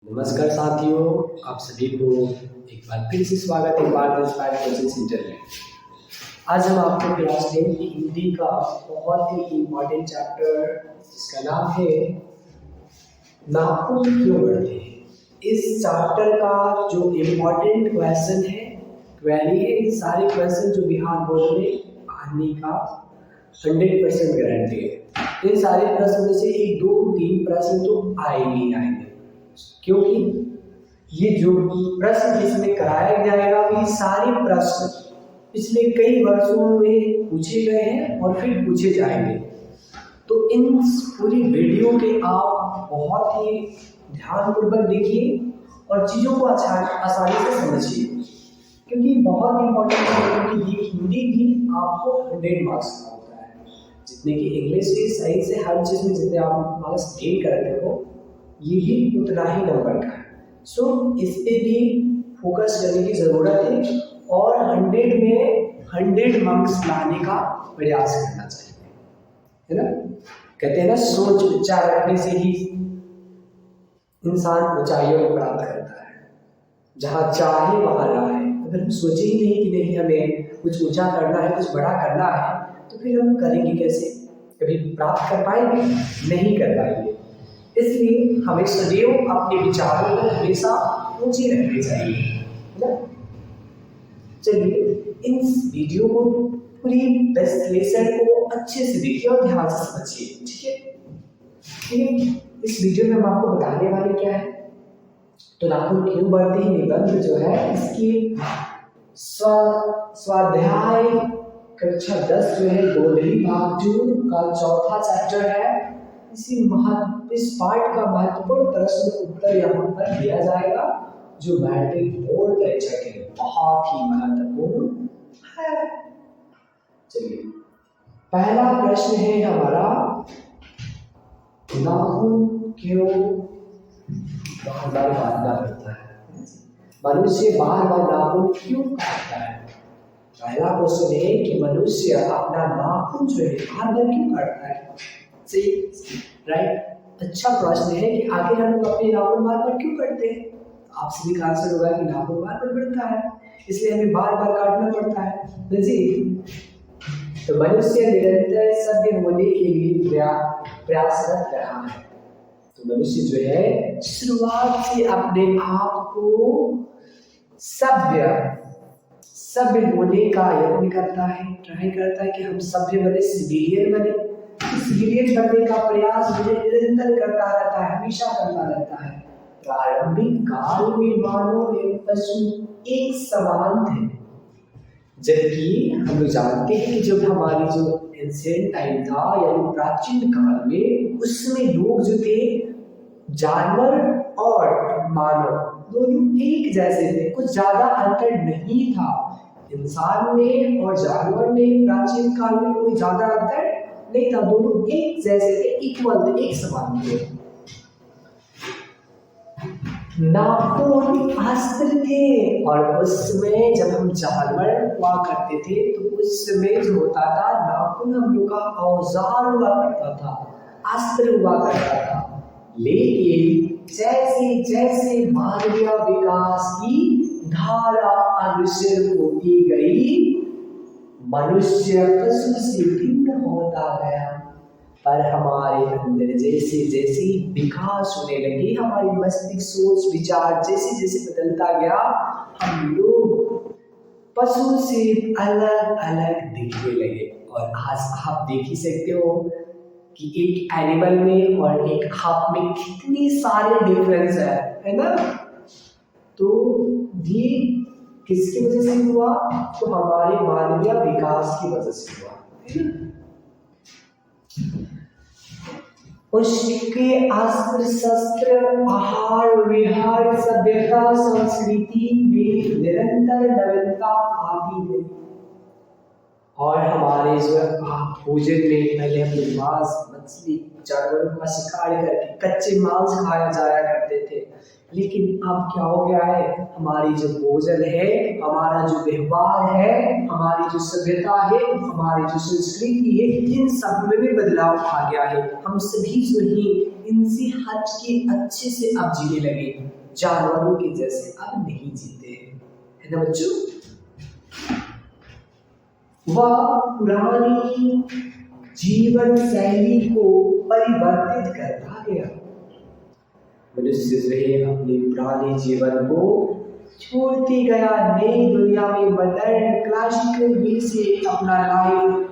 नमस्कार साथियों, आप सभी को एक बार फिर से स्वागत है भारत इंस्पायर कोचिंग सेंटर में। आज हम आपको क्लास 10 की हिंदी का बहुत ही इम्पोर्टेंट चैप्टर जिसका नाम है नाखून क्यों बढ़ते हैं। इस चैप्टर का जो इम्पोर्टेंट क्वेश्चन है क्वेरी है, इन सारे क्वेश्चन जो बिहार बोर्ड में आने का 100% गारंटी है। इन सारे प्रश्न में से 1, 2, 3 प्रश्न तो आएंगे, क्योंकि ये जो प्रश्न इसमें कराया जाएगा ये सारे प्रश्न पिछले कई वर्षों में पूछे गए हैं और फिर पूछे जाएंगे। तो इन पूरी वीडियो के आप बहुत ही ध्यानपूर्वक देखिए और चीज़ों को आसानी से समझिए, क्योंकि बहुत इंपॉर्टेंट है। क्योंकि ये हिंदी भी आपको 100 मार्क्स का होता है, जितने कि इंग्लिश से साइंस से हर चीज़ में जितने आप मार्क्स गेन करते हो ये भी उतना ही नंबर का है। सो इस पे भी फोकस करने की ज़रूरत है और 100 में 100 मार्क्स लाने का प्रयास करना चाहिए, है ना। कहते हैं ना, सोच विचार रखने से ही इंसान ऊंचाइयों को प्राप्त करता है। जहाँ चाहे वहाँ राह है। अगर हम सोचे ही नहीं कि नहीं हमें कुछ ऊंचा करना है, कुछ बड़ा करना है, तो फिर हम करेंगे कैसे? कभी प्राप्त कर पाएंगे? नहीं कर पाएंगे। इसलिए हमें सदैव अपने विचारों को हमेशा ऊंचे रखने चाहिए, है ना। चलिए इन वीडियो को पूरी बेस्ट लेसन को अच्छे से देखिए और ध्यान से समझिए, ठीक है। इस वीडियो में हम आपको बताने वाले क्या है, तो नाखून क्यों बढ़ते हैं निबंध जो है इसकी स्वाध्याय कक्षा 10 जो है गोंधली भाग 2 का चौथा चैप्टर है। इस पार्ट का महत्वपूर्ण प्रश्न उत्तर यहाँ पर दिया जाएगा, जो मैट्रिक बोर्ड परीक्षा के लिए बहुत ही महत्वपूर्ण है। चलिए पहला प्रश्न है हमारा, नाखून क्यों बार बार बांधना पड़ता है? मनुष्य बार बार नाखून क्यों काटता है? पहला क्वेश्चन है कि मनुष्य अपना नाखून जो है बार बार क्यों काटता है? सही, राइट। अच्छा प्रश्न है कि आखिर हम लोग अपने नाखून बार बार क्यों काटते हैं? आप सभी का आंसर होगा कि नाखून बार बार बढ़ता है, इसलिए हमें बार बार काटना पड़ता है जी। तो मनुष्य निरंतर सभ्य होने के लिए प्रयासरत रहा है। तो मनुष्य जो है शुरुआत से अपने आप को सभ्य होने का यत्न करता है, ट्राई करता है कि हम सभ्य बने, सिविलियन बने। सिविलियन बनने का प्रयास मुझे निरंतर करता रहता है, हमेशा करता रहता है। प्रारंभिक काल में मानव एवं पशु एक समान थे, जबकि हम जानते हैं कि जब हमारी जो एंशिएंट टाइम था यानी प्राचीन काल में, उसमें लोग जो थे जानवर और मानव दोनों एक जैसे थे, कुछ ज्यादा अंतर नहीं था। इंसान में और जानवर में प्राचीन काल में कोई ज्यादा अंतर नहीं था, दोनों एक जैसे थे, इक्वल थे, एक समान थे। नाखून अस्त्र थे, और उसमें जब हम जानवर हुआ करते थे तो उस समय जो होता था नाखून हम लोग का औजार हुआ करता था, अस्त्र हुआ करता था। लेकिन जैसे जैसे मानवीय विकास की धारा अग्रसर होती गई, मनुष्य पशु से भिन्न होता गया। पर हमारे अंदर जैसे जैसे विकास होने लगे, हमारी मस्तिष्क सोच विचार जैसे जैसे बदलता गया, हम लोग पशु से अलग अलग दिखने लगे। और आज आप देख ही सकते हो कि एक एनिमल में और एक आप में कितनी सारे डिफरेंस है ना। तो ये किसकी वजह से हुआ? तो हमारे मानवीय विकास की वजह से हुआ, है ना। उसके अस्त्र शस्त्र आहार विहार सभ्यता संस्कृति में निरंतर नवीनता आती गई। और हमारे जो भोजन में पहले हम लोग मांस मछली जानवरों का शिकार करके कच्चे मांस खाया जाया करते थे, लेकिन अब क्या हो गया है, हमारी जो भोजन है, हमारा जो व्यवहार है, हमारी जो सभ्यता है, हमारी जो संस्कृति है, इन सब में भी बदलाव आ गया है। हम सभी जो ही इनसे हट के अच्छे से अब जीने लगे, जानवरों के जैसे अब नहीं जीते, है ना बच्चों। वह पुरानी जीवन शैली को परिवर्तित करता गया। मनुष्य जो है अपने पुराने जीवन को छोड़ते गया, नई दुनिया में मॉडर्न क्लासिकल वे से अपना लाइफ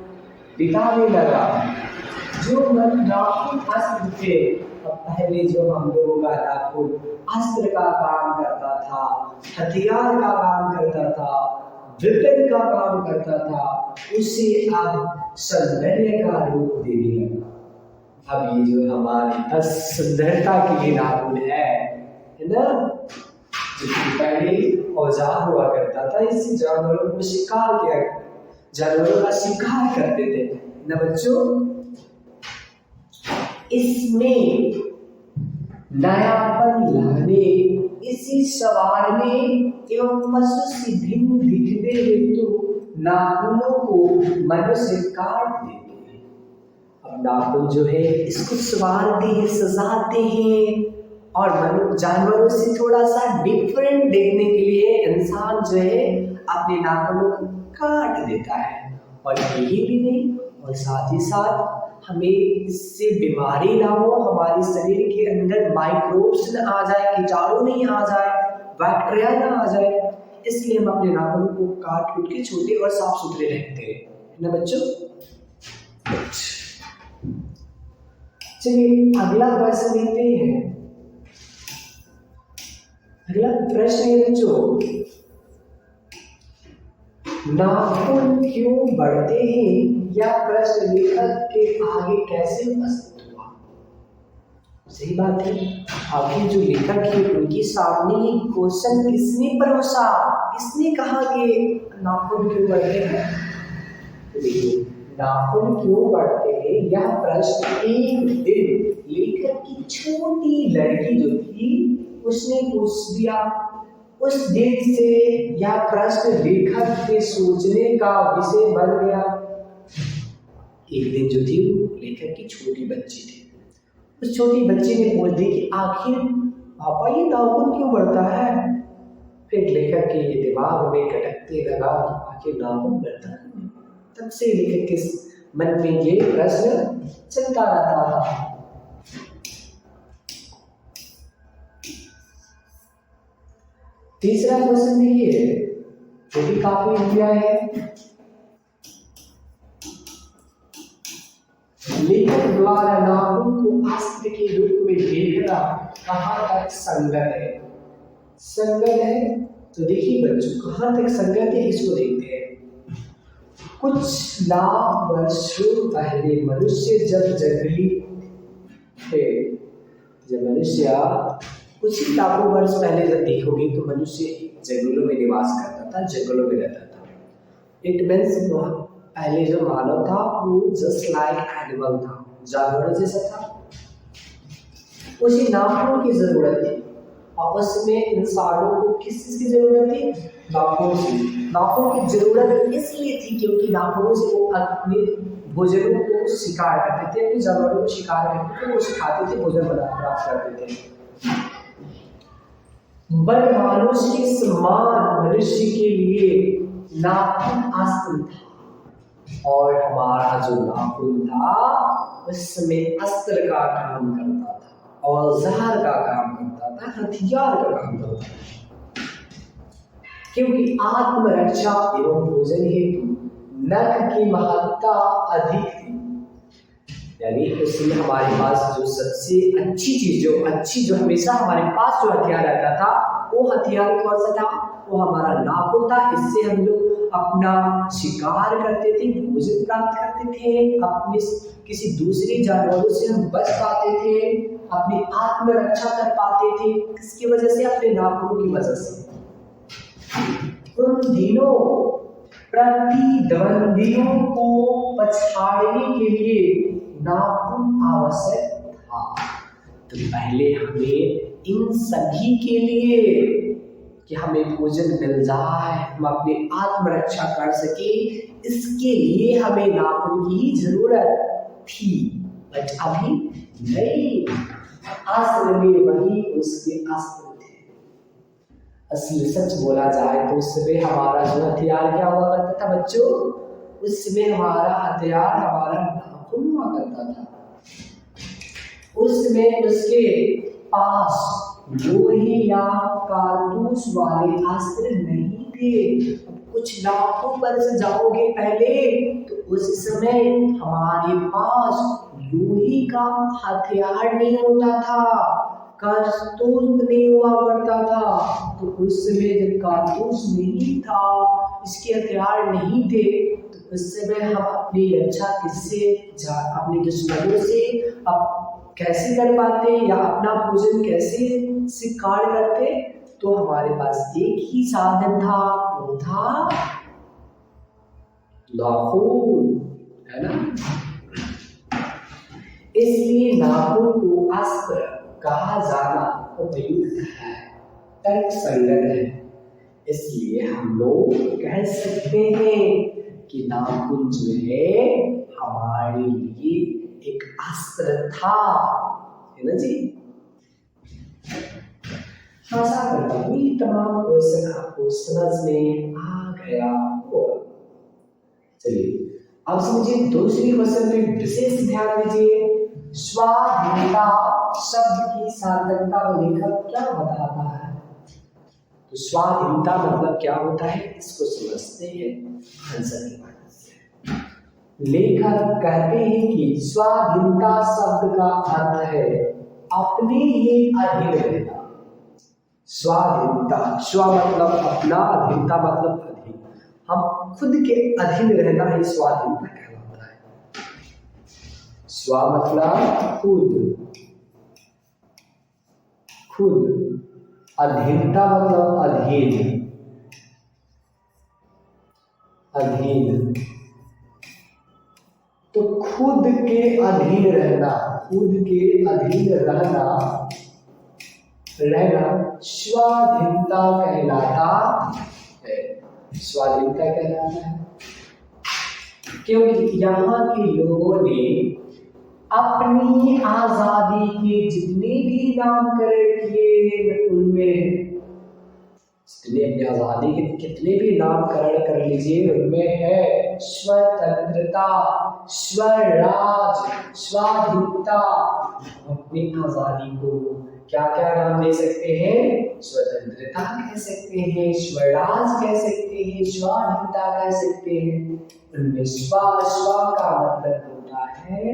बिताने लगा। जो मन नाखून अस्त्र थे, अब पहले जो हम लोगों का नाखून अस्त्र का काम करता था, हथियार का काम करता था, वेपन का काम करता था, उसे अब सौंदर्य का रूप देने लगा। अब ये जो हमारे बस सुंदरता के लिए नाखून है ना, जो पहले औजार हुआ करता था, इससे जानवरों को शिकार किया, जानवरों का शिकार करते थे ना बच्चों। इसमें नयापन लाने, इसी संवारने एवं पशु से भिन्न दिखने हेतु नाखूनों को मनुष्य काट देते हैं। अब नाखून जो है इसको संवारते हैं, सजाते हैं, और जानवरों से थोड़ा सा डिफरेंट देखने के लिए इंसान जो है अपने नाखूनों को काट देता है। और यही भी नहीं, और साथ ही साथ हमें इससे बीमारी ना हो, हमारे शरीर के अंदर माइक्रोब्स न आ जाए, कीटाणु नहीं आ जाए, बैक्टीरिया ना आ जाए, इसलिए हम अपने नाखूनों को काट कूट के छोटे और साफ सुथरे रखते हैं, है ना बच्चों। चलिए अगला प्रश्न लेते हैं। अगला प्रश्न है बच्चों, नाखून क्यों बढ़ते हैं? यह प्रश्न लेखक के आगे कैसे उपस्थित हुआ? सही बात है, आखिर जो लेखक है उनके सामने ये क्वेश्चन किसने परोसा, किसने कहा कि नाखून क्यों बढ़ते हैं? तो देखिए, नाखून क्यों बढ़ते हैं यह प्रश्न एक दिन लेखक की छोटी लड़की जो थी उसने पूछ दिया। उस दिन से यह प्रश्न लेखक के सोचने का विषय बन गया। एक दिन जो थी लेखक की छोटी बच्ची थी, उस छोटी बच्ची ने बोल दी कि आखिर पापा ये नाखून क्यों बढ़ता है? फिर लेखक के दिमाग में खटकते लगा कि आखिर नाखून बढ़ता है। तब से लेखक के मन में ये प्रश्न चलता रहता था। तीसरा क्वेश्चन देखिए, जो भी काफी इंडिया है। लेखक द्वारा नाखून को अस्त्र के रूप में देखना कहाँ तक संगत है? संगत है तो देखिए बच्चों, कहाँ तक संगत है इसको देखते हैं। कुछ लाख वर्षों पहले मनुष्य जब जंगली थे, जब मनुष्य कुछ ही लाखों वर्ष पहले जब देखोगे तो मनुष्य जंगलों में निवास करता था, जंगलों में रहता था। इट मीन्स पहले जो मानव था वो जस्ट लाइक एनिमल था, जानवरों जैसा था। उसे नाखून की जरूरत थी, और उसमें इंसानों को किस चीज की जरूरत थी? नाखून की। नाखून की जरूरत इसलिए थी क्योंकि नाखूनों से वो अपने भोजनों को शिकार करते थे, अपने जानवरों को शिकार करते थे, वो सिखाते थे, भोजन प्राप्त करते थे। बल मानुष के समान मनुष्य के लिए नाखून अस्त्र था, और हमारा जो नाखून था उसमें अस्त्र का काम करता था, औजार का काम करता था, हथियार का काम करता था। क्योंकि आत्मरक्षा एवं भोजन हेतु नख की महत्ता अधिक थी, यानी इसलिए हमारे पास जो सबसे अच्छी चीज जो हमेशा हमारे पास जो हथियार रहता था, वो हथियार कौन सा था? वो हमारा नाखून था। इससे हम लोग अपना शिकार करते थे, भोजन प्राप्त करते थे, अपने किसी दूसरे जानवरों से हम बच पाते थे, अपनी आत्मरक्षा कर पाते थे। किसकी वजह से? अपने नाखूनों की वजह से। उन दिनों प्रतिद्वंदियों को पछाड़ने के लिए नाखून आवश्यक था। तो पहले हमें इन सभी के लिए कि हमें भोजन मिल जाए, हम अपनी आत्मरक्षा कर सके, इसके लिए हमें नाखून की जरूरत थी, बट अभी नहीं। अस्त्र में वही उसके अस्त्र थे। असली सच बोला जाए तो उस समय हमारा जो हथियार क्या हुआ करता था बच्चों, उस समय हमारा हथियार हमारा नाखून हुआ करता था। उस समय उसके पास लोहे या कारतूस वाले अस्त्र नहीं थे। कुछ लाखों वर्ष जाओगे पहले तो उस समय हमारे पास लोहे का हथियार नहीं होता था, कारतूस नहीं हुआ करता था। तो उस समय जब कारतूस नहीं था, इसके हथियार नहीं थे, तो उस समय हम अपनी रक्षा किससे, अपने दुश्मनों से अब कैसे कर पाते या अपना भोजन कैसे शिकार करते, तो हमारे पास एक ही साधन था, वो था नाखून, है ना। इसलिए नाखून को अस्त्र कहा जाना उपयुक्त है, तर्क संगत है। इसलिए हम लोग कह सकते हैं कि नाखून जो है हमारे लिए एक अस्त्र था, है ना जी। आशा करता हूँ ये तमाम क्वेश्चन आपको समझ में आ गया होगा। चलिए अब समझिए दूसरी क्वेश्चन पे विशेष ध्यान दीजिए। स्वाधीनता शब्द की सार्थकता को लेखक क्या बताता है। तो स्वाधीनता मतलब क्या होता है, इसको समझते हैं आंसर के बाद से। लेखक कहते हैं कि स्वाधीनता शब्द का अर्थ है अपने ही अधीन रहना। स्वाधीनता, स्व मतलब अपना, अधीनता मतलब अधीन, हम खुद के अधीन रहना ही स्वाधीनता कहलाता है। स्व मतलब खुद, खुद, अधीनता मतलब अधीन, अधीन। तो खुद के अधीन रहना, खुद के अधीन रहना, स्वाधीनता कहलाता है, स्वाधीनता कहलाता है। क्योंकि यहाँ के लोगों ने अपनी आजादी के जितने भी नामकरण किए, उनमें जितने अपनी आजादी के कितने भी नामकरण कर लीजिए, उनमें है स्वतंत्रता, स्वराज, स्वाधीनता। अपनी आजादी को क्या क्या नाम दे सकते हैं, स्वतंत्रता कह सकते हैं, स्वराज कह सकते हैं, स्वाधीनता कह सकते हैं। उनमें स्व, स्व का मतलब होता है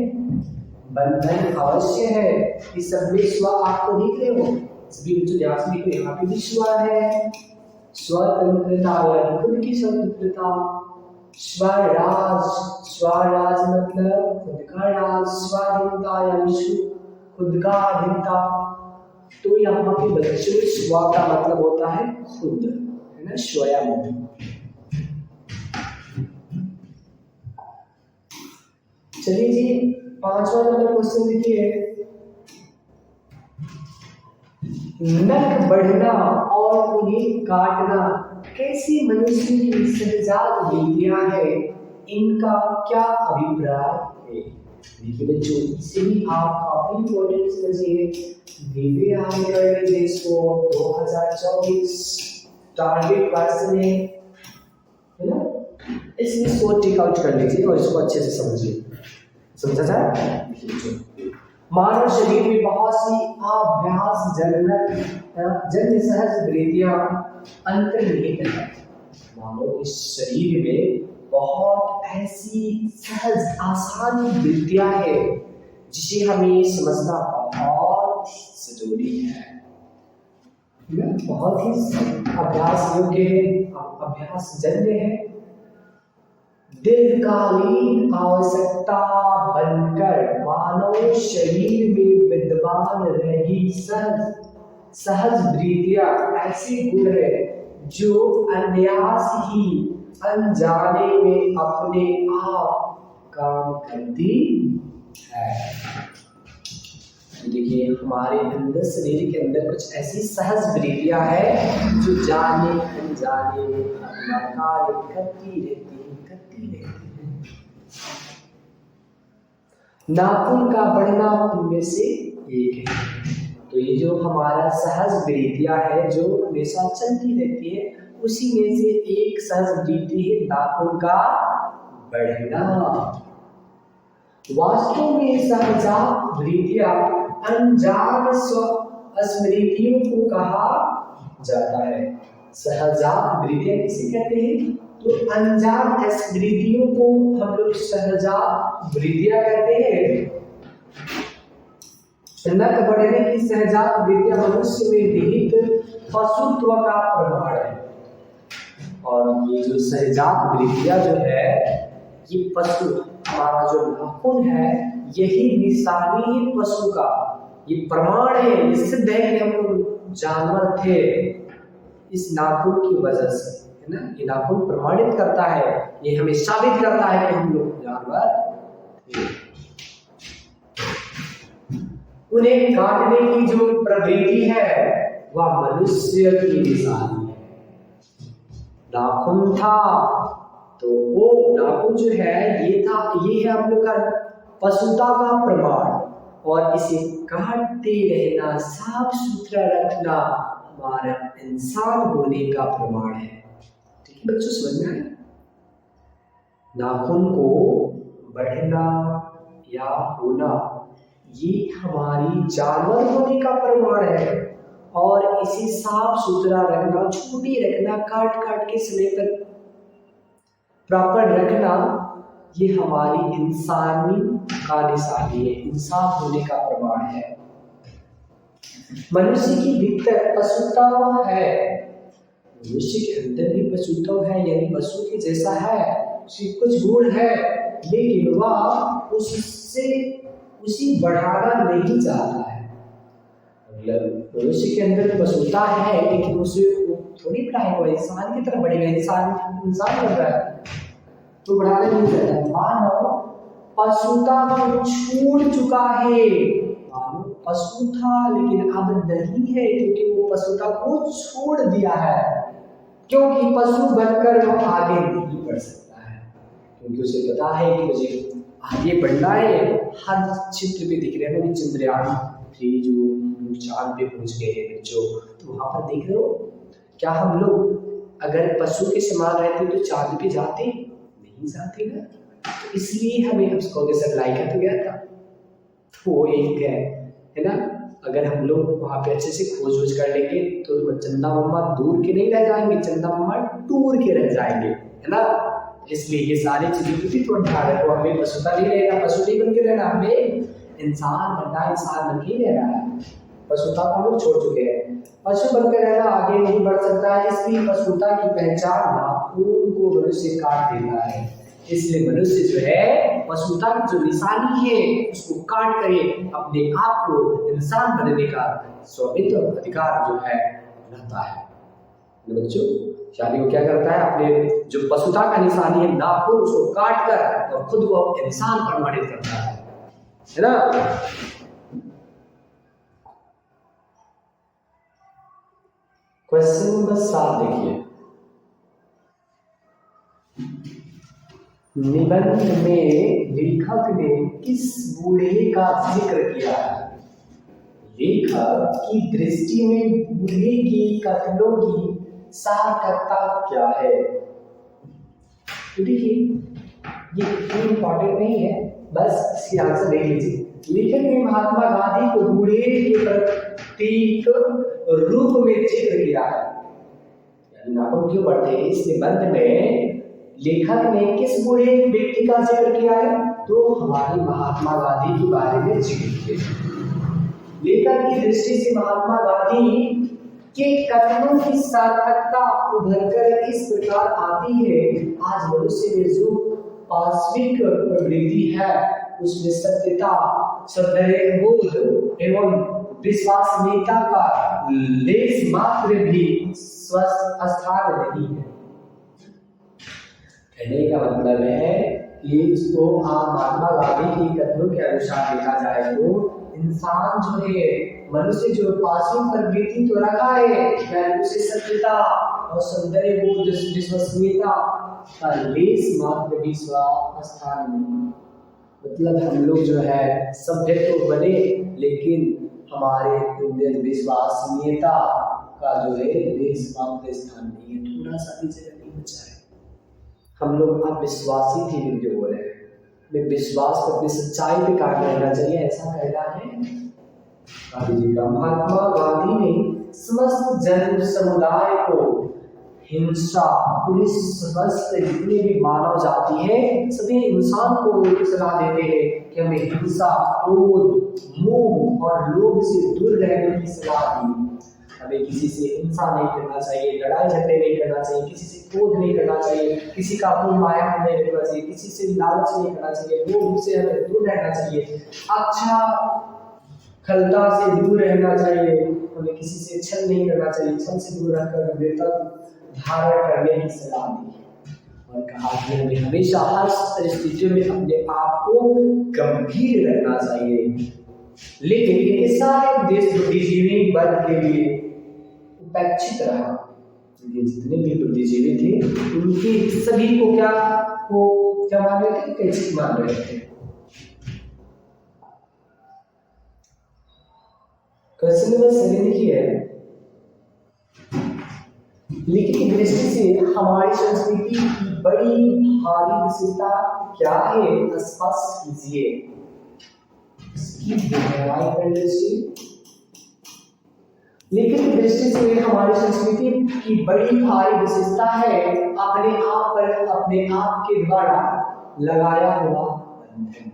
बंधन अवश्य है। इस सब में स्व आपको दिख रहे हो, सभी बच्चों ध्यान से देखो, यहाँ पे भी स्व है। स्वतंत्रता यानी खुद की स्वतंत्रता, स्वराज, स्वराज मतलब खुद का राज, स्वाधीनता यानी खुद का अधीनता। तो यहाँ पे बच्चों स्व का मतलब होता है खुद, है ना, स्वयं। चलिए जी, 5वां नंबर क्वेश्चन देखिए। नख बढ़ना और उन्हें काटना कैसी मनुष्य की सहजात विधियां है, इनका क्या अभिप्राय है। देखिए बच्चों, इसे भी आप काफी इंपॉर्टेंट समझिए, विवे हाल कर लीजिए इसको। 2024 टारगेट क्वेश्चन है ना, इसमें इसको टेक आउट कर लीजिए और इसको अच्छे से समझिए। समझा जाए। मानव शरीर में बहुत सी अभ्यास जन्य सहज वृत्तियां अंतर्निहित है। मानव के शरीर में बहुत ऐसी सहज आसान वृत्तियां है जिसे हमें समझना बहुत जरूरी है, बहुत ही अभ्यास योग्य है, अभ्यास जन्य है। दीर्घकालीन आवश्यकता बनकर मानव शरीर में विद्यमान रही सहज वृत्तियां ऐसी गुण है जो अनायास ही अनजाने में अपने आप काम करती है। देखिए हमारे अंदर, शरीर के अंदर कुछ ऐसी सहज वृत्तियां हैं जो जाने अनजाने में अपना कार्य करती रहती है। नाखून का बढ़ना उनमें से एक है। तो ये जो हमारा सहज वृत्तियाँ है जो हमेशा चलती रहती है, उसी में से एक सहज वृत्ति है नाखून का बढ़ना। वास्तव में सहजात वृत्तियाँ अनजान स्मृतियों को कहा जाता है। सहजात वृत्तियाँ किसे कहते हैं? तो अनजान स्मृतियों को हम लोग सहजात वृत्तियाँ कहते हैं। नख बढ़ने की सहजात वृत्तियाँ मनुष्य में निहित पशुत्व का प्रमाण है। और ये जो सहजात वृत्तियाँ जो है, ये पशु, हमारा जो नाखून है, यही निशानी है पशु का, ये प्रमाण है, ये सिद्ध है कि हम लोग जानवर थे इस नाखून की वजह से, है ना। ये नाखून प्रमाणित करता है, ये हमें साबित करता है कि हम लोग जानवर थे। उन्हें काटने की जो प्रवृत्ति है वह मनुष्य की निशानी है। नाखून था तो वो नाखून जो है ये है हम लोग का पशुता का प्रमाण, और इसे काटते रहना, साफ सुथरा रखना हमारा इंसान होने का प्रमाण है। ठीक है बच्चों, समझ में आया? नाखून को बढ़ना या होना ये हमारी जानवर होने का प्रमाण है, और इसे साफ सुथरा रखना, छोटी रखना, काट काट के समय पर प्रॉपर रखना, ये हमारी इंसानी का निशानी है, इंसान होने का प्रमाण है। मनुष्य की भीतर पशुता है, मनुष्य के अंदर भी पशुता है, यानी पशु के जैसा है, उसकी कुछ गुण है, लेकिन वह उसी बढ़ाना नहीं चाहता है। मतलब मनुष्य के अंदर पशुता है, लेकिन उसे थोड़ी बढ़ाएगा, इंसान की तरफ बढ़ेगा, इंसान बन रहा है तो बढ़ाने नहीं चाहता। मानव पशुता को छोड़ चुका है, मानव पशु था लेकिन अब नहीं है, क्योंकि वो पशुता को छोड़ दिया है, क्योंकि पशु बनकर वो आगे नहीं बढ़ सकता है, क्योंकि उसे पता है कि मुझे आगे बढ़ना है। हर क्षेत्र पे दिख रहे हैं, चंद्रयान 3 जो चांद पे पहुंच गए हैं बच्चों, तो वहां पर देख रहे हो, क्या हम लोग अगर पशु के समान रहते तो चांद पे जाते? नहीं जाते ना। तो इसलिए हमें उसको सैटेलाइट का तो गया था, वो एक है ना। अगर हम लोग वहाँ पे अच्छे से खोज वोज कर लेंगे तो चंदा मम्मा दूर के नहीं रह जाएंगे, चंदा मम्मा टूर के रह जाएंगे, है ना। इसलिए ये सारी चीजें भी तो ध्यान रखो, हमें पशुता नहीं रहना, पशु नहीं बन के रहना, हमें इंसान बनना, इंसान बन के रहना है। पशुता को हम लोग छोड़ चुके हैं, पशु बनकर रहना आगे नहीं बढ़ सकता है। इसलिए पशुता की पहचान नाखून को मनुष्य काट देता है। इसलिए मनुष्य जो है पशुता की जो निशानी है उसको काट करे अपने आप को इंसान बनने का स्वामित्व अधिकार जो है रहता है। बच्चों, यानी वो क्या करता है, अपने जो पशुता का निशानी है नाखून उसको काट कर और खुद को इंसान प्रमाणित करता है ना। क्वेश्चन नंबर 7 देखिए, निबंध में लेखक ने किस बूढ़े का जिक्र किया है? लेखक की दृष्टि में बूढ़े की कथनों की सार्थकता क्या है? तो देखिए ये कोई इंपॉर्टेंट नहीं है, बस इसकी आंसर देख लीजिए। लेखक ने महात्मा गांधी को बूढ़े के प्रतीक रूप में जिक्र किया है। नाखून क्यों बढ़ते हैं? इस निबंध में लेखक ने किस बूढ़े व्यक्ति का जिक्र किया है? तो हमारे महात्मा गांधी के बारे में जिक्र किया। लेखक की दृष्टि से महात्मा गांधी के कथनों की सार्थकता उभरकर इस प्रकार आती है। आज मनुष्य में जो पाश्विक प्रवृत्ति है उसमें सत्यता, सौंदर्य बोध एवं विश्वसनीयता का लेश मात्र भी स्वस्थ स्थान नहीं है। कहने का मतलब है कि इसको आप महात्मा गांधी की कथनों के अनुसार देखा जाए तो इंसान जो है, मनुष्य जो पाश्विक प्रवृत्ति तो रखा है, उसे सत्यता और सौंदर्य बोध, विश्वसनीयता का लेश मात्र भी स्थान नहीं। मतलब हम लोग जो है सभ्य तो बने, लेकिन हमारे अंदर विश्वसनीयता का जो है देशमात्र स्थान नहीं है, थोड़ा सा भी जगह नहीं बचा है। हम लोग अब विश्वासी थे जो बोले हमें विश्वास पर, अपनी सच्चाई पे कायम रहना चाहिए, ऐसा कहना है गांधी जी का। महात्मा गांधी ने समस्त जन समुदाय को हिंसा, पुलिस, समस्त जितने भी मानव जाति है सभी इंसान को सलाह देते हैं कि हमें हिंसा, क्रोध, मोह और लोभ से दूर रहने की सलाह दी। हमें किसी से हिंसा नहीं करना चाहिए, लड़ाई झगड़े नहीं करना चाहिए, किसी से क्रोध नहीं करना चाहिए, किसी का अपनी माया नहीं रखना चाहिए, किसी से लालच नहीं करना चाहिए, लोभ से हमें दूर रहना चाहिए, अच्छा खलता से दूर रहना चाहिए, हमें किसी से छल नहीं करना चाहिए, छल से दूर रहकर वेतन धारण करने की सलाह दी। और कहा कि हमें हमेशा हर परिस्थितियों में अपने आप को गंभीर रखना चाहिए। लेकिन ये सारे उद्देश्य बुद्धिजीवी वर्ग के लिए उपेक्षित रहा। ये जितने भी बुद्धिजीवी थे उनके सभी को क्या मान रहे थे? उपेक्षित मान रहे थे। क्वेश्चन नंबर 7 लिखिए, लिखित की दृष्टि से हमारी संस्कृति की बड़ी भारी विशेषता क्या है? स्पष्ट कीजिए। इसकी गहराई कर लीजिए। लिखित की दृष्टि से हमारी संस्कृति की बड़ी भारी विशेषता है अपने आप पर अपने आप के द्वारा लगाया हुआ बंधन।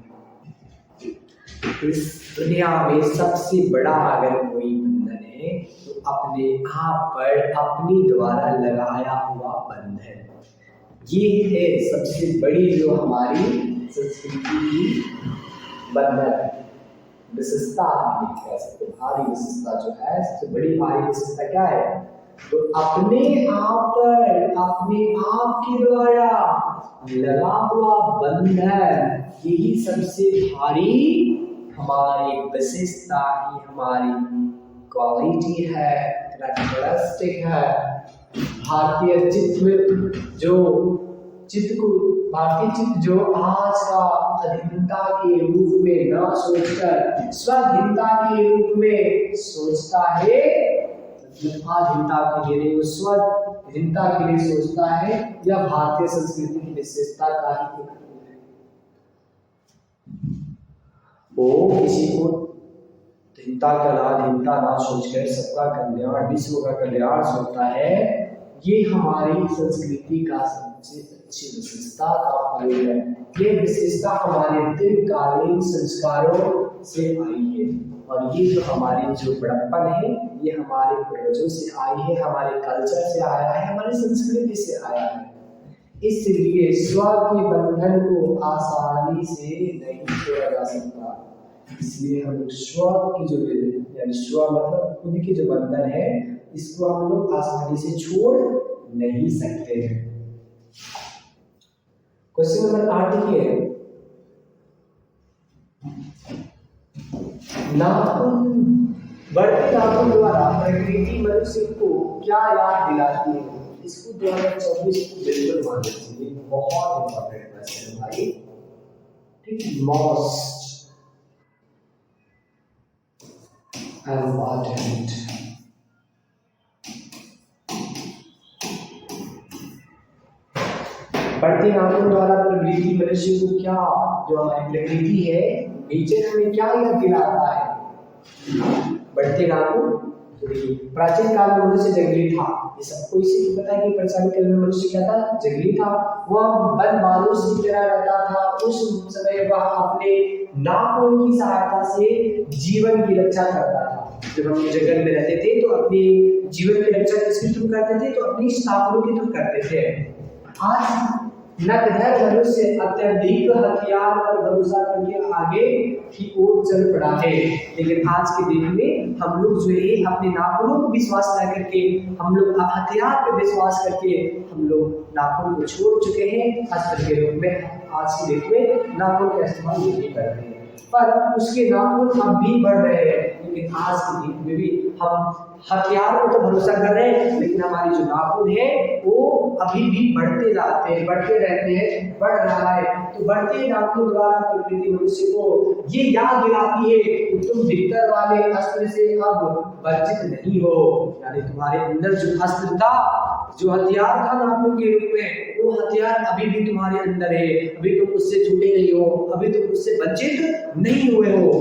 इस दुनिया में सबसे बड़ा अगर कोई बंधन है तो अपने आप पर अपने द्वारा लगाया हुआ बंधन, ये है सबसे बड़ी जो हमारी संस्कृति की बंधन विशेषता कह सकते। भारी विशेषता जो है, सबसे बड़ी भारी विशेषता क्या है? तो अपने आप पर अपने आप के द्वारा लगा हुआ बंधन, यही सबसे भारी हमारी विशेषता ही हमारी क्वालिटी है, कैरेक्टरिस्टिक है। भारतीय चित्त जो आज का अधीनता के रूप में न सोचकर स्वाधीनता के रूप में सोचता है, स्वाधीनता के लिए नहीं, स्वाधीनता के लिए सोचता है, यह भारतीय संस्कृति की विशेषता का ही वो किसी को हिंता का हिंता ना सोचकर सबका कल्याण, विश्व का कल्याण सोचता है। ये हमारी संस्कृति का सबसे अच्छी विशेषता का फल है। ये विशेषता हमारे दीर्घकालीन संस्कारों से आई है, और ये जो हमारी जो बड़प्पन है ये हमारे पूर्वजों से आई है, हमारे कल्चर से आया है, हमारी संस्कृति से आया है। इसलिए स्व के बंधन को आसानी से नहीं छोड़ा जा सकता। इसलिए हम लोग स्व की जो यानी स्व मतलब खुद की जो बंधन है, इसको हम लोग आसानी से छोड़ नहीं सकते हैं। क्वेश्चन नंबर 8 लिखिए, नाखून बढ़ते नाखून द्वारा प्रकृति मनुष्य को क्या याद दिलाती है? इसको 2024 को बिल्कुल मान लीजिए, बहुत इंपॉर्टेंट क्वेश्चन है भाई। ठीक, मोस्ट इम्पॉर्टेंट। बढ़ते नाखून द्वारा प्रकृति मनुष्य को क्या, जो हमारी प्रकृति है, नेचर हमें क्या याद दिलाता है? बढ़ते नाखून। प्राचीन काल में मनुष्य जंगली था, ये सबको इसी को पता है कि प्राचीन काल में मनुष्य क्या था? जंगली था। वह वन मानुष की तरह रहता था। उस समय वह अपने नाखून की सहायता से जीवन की रक्षा करता था। जब हम जंगल में रहते थे तो अपने जीवन की रक्षा किसके थ्रू करते थे? तो अपनी नाखूनों के थ्रू करते थे। आज नगधर मनुष्य अत्यधिक हथियार पर भरोसा करके आगे की ओर चल पड़ा है, लेकिन आज के दिन में हम लोग जो है अपने नाखूनों को विश्वास न करके, हम लोग हथियार पर विश्वास करके हम लोग नाखून को छोड़ चुके हैं। अस्त्र के रूप में आज के दिन में नाखून का इस्तेमाल नहीं करते हैं, पर उसके नाखून अब भी बढ़ रहे हैं। लेकिन आज के दिन में भी हम हथियार को तो भरोसा कर रहे हैं, लेकिन हमारी जो नाखून है वो अभी भी बढ़ते जाते हैं, बढ़ते रहते हैं, बढ़ रहा है। तो बढ़ते जातों द्वारा प्रकृति मनुष्य को ये याद दिलाती है कि तुम भीतर वाले अस्त्र से अब वंचित नहीं हो। यानी तुम्हारे अंदर जो अस्त्र था, जो हथियार था नाटकों के रूप में, वो हथियार अभी भी तुम्हारे अंदर है। अभी तुम उससे छूटे नहीं हो, अभी तुम उससे वंचित नहीं हुए हो।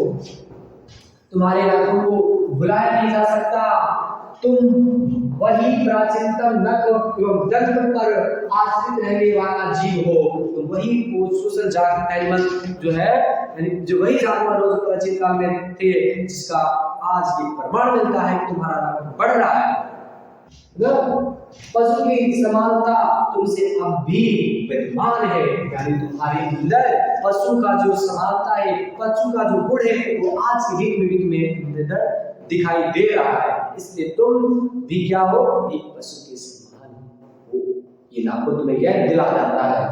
तुम्हारे नाटकों को भुलाया नहीं जा सकता। तुम वही प्राचीनतम नख एवं दंत पर आश्रित रहने वाला जीव हो। तुम वही सोशल जात एनिमल जो है, यानी जो वही जानवर हो जो प्राचीन काल में थे, जिसका आज भी प्रमाण मिलता है कि तुम्हारा नाम बढ़ रहा है। पशु की समानता तुमसे अब भी विद्यमान है। यानी तुम्हारे अंदर पशु का जो समानता है, पशु का जो गुण है, वो आज की डेट में भी तुम्हें दिखाई दे रहा है। इसलिए तुम भी क्या हो, एक पशु के समान हो। ये नाखून तुम्हें क्या दिला जाता है।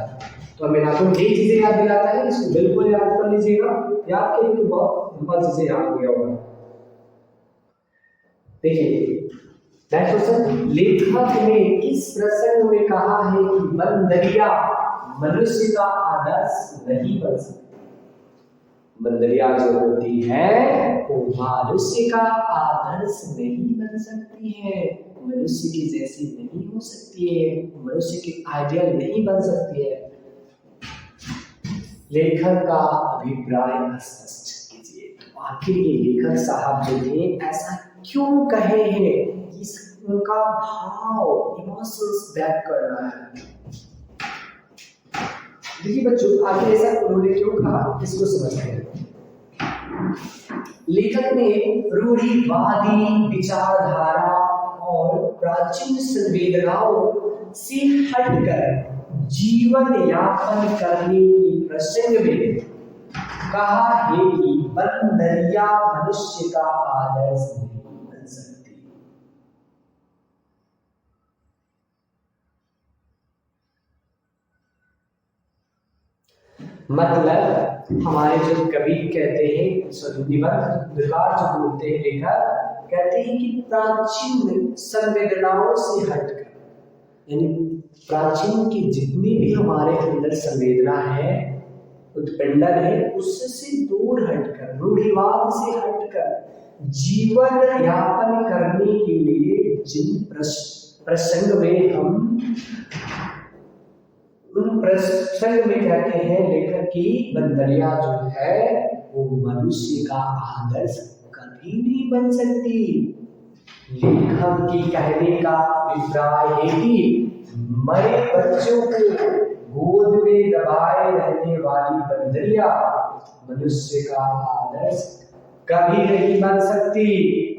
तो हमें नाखून यही चीजें याद दिलाता है, इसको बिल्कुल याद कर लीजिएगा। याद के लिए बहुत सिंपल चीजें याद हो गया होगा। देखिए नेक्स्ट क्वेश्चन, लेखक ने किस प्रसंग में कहा है कि बंदरिया मनुष्य का आदर्श नहीं बन सकती। बंदरिया जो होती है वो मनुष्य का आदर्श नहीं बन सकती है, मनुष्य की जैसी नहीं हो सकती है, मनुष्य की आइडियल नहीं बन सकती है। लेखक का अभिप्राय स्पष्ट कीजिए। तो आखिर ये लेखक साहब जो थे ऐसा क्यों कहे हैं, उनका भाव इमोशंस बैक करना है। देखिए बच्चों, आगे ऐसा उन्होंने क्यों कहा इसको समझते हैं। लेखक ने रूढ़िवादी विचारधारा और प्राचीन संवेदनाओं से हटकर जीवन यापन करने के प्रसंग में कहा है कि बंदरिया मनुष्य का आदर्श नहीं बन सकती। मतलब हमारे जो कवि कहते हैं, निबंधकार जो बोलते हैं, लेखक कहते हैं कि प्राचीन संवेदनाओं से हटकर, यानी प्राचीन की जितनी भी हमारे अंदर संवेदना है, उत्पिंडन है, उससे दूर हटकर, रूढ़िवाद से हटकर जीवन यापन करने के लिए जिन प्रसंग में हम उन प्रसंग में कहते हैं लेखक की बंदरिया जो है वो मनुष्य का आदर्श कभी नहीं बन सकती। लेखक की कहने का अभिप्राय है कि मरे बच्चों को गोद में दबाए रहने वाली बंदरिया मनुष्य का आदर्श कभी नहीं बन सकती।